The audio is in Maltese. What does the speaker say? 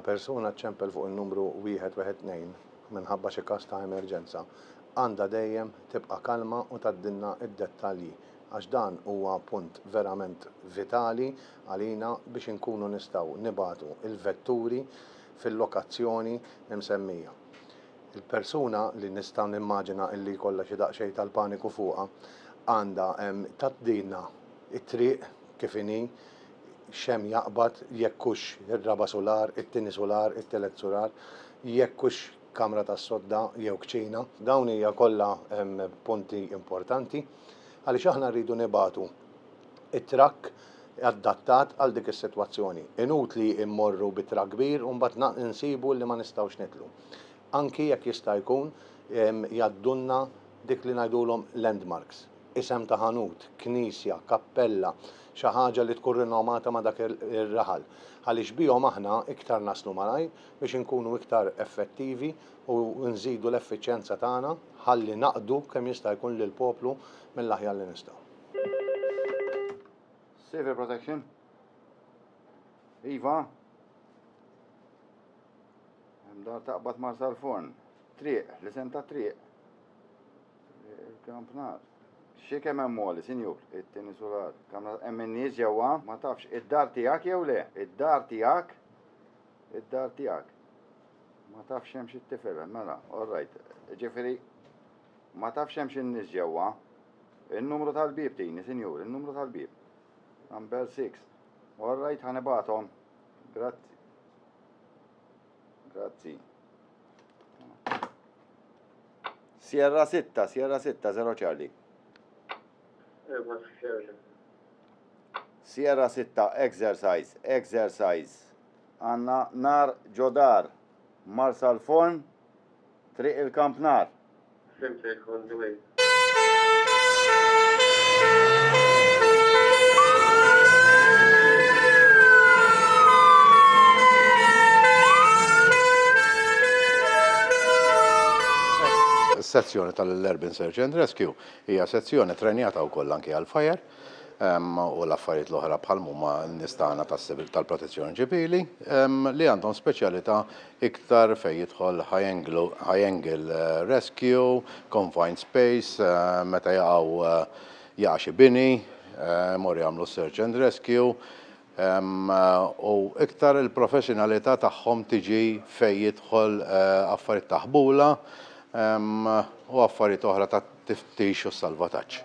persuna ċempel fuq il-numru 112 minħabba xi każ ta' emerġenza għandha dejjem tibqa' kalma u taddinna id-dettalji għax dan huwa punt verament vitali għalina biex inkunu nistgħu nibagħtu il-vetturi fil-lokazzjoni msemmija. Il-persuna li nistgħu nimmaġina illi jkollha xi daqsxejn tal-paniku fuqha għandha taddinna it-triq kif inhi xem jaqbad jekkux ir-raba solar, it-tieni solar, it-telet solar, jekkux kamra tas-sodda jew kċina. Dawn hija kollha punti importanti għaliex aħna rridu nibagħtu it-trakk adattat għal dik is-sitwazzjoni. Inutli immorru bit-trakk kbir u mbagħad insibu li ma nistgħux nitlu. Anki jekk jista' jkun jaddunna dik li ngħidulhom landmarks. Isem ta' ħanut, knisja, kappella, xi ħaġa li tkun rinomata ma' dak ir-raħal. Għaliex bihom aħna iktar naslu malajr biex inkunu iktar effettivi u nżidu l-effiċjenza tagħna ħalli naqdu kemm jista' jkun lil poplu mill-aħjar li nistgħu. Civil protection. Iva. Dar taqbad Marsal Forn. Triq, li senta triq. Il-kampnar. Xie kemm hemm moli, sinjur, it-tieni solar. Kamra hemm in-nies ġewwa, ma tafx id-dar tiegħek jew le? Id-dar tiegħek? Id-dar tiegħek. Ma tafx hemm xi tifel, mela, all right. Ġifieri ma tafx hemm xi nies ġewwa. In-numru tal-bib tini, sinjur, in-numru tal-bib. Number 6. All right, ħanibathom. Grazzi. Grazzi. Sierra 6, 0 Charlie. Sierra 6, exercise. Għanna nar ġodar, Marsal Forn, triq il-kamp nar. Fimtek on the way. Sezzjoni tal-Urban Search and Rescue hija sezzjoni trenjata wkoll anke għal-fire u l-affarijiet l-oħra bħal huma nistana tal-protezzjoni ċivili li għandhom speċjalità iktar fejn jidħol high angle rescue, confined space, meta jaqa' xi bini, mor jagħmlu search and rescue u iktar il-professjonalità tagħhom tiġi fejn jidħol affarijiet taħbula u affarijiet oħra ta' tiftix u salvataġġ.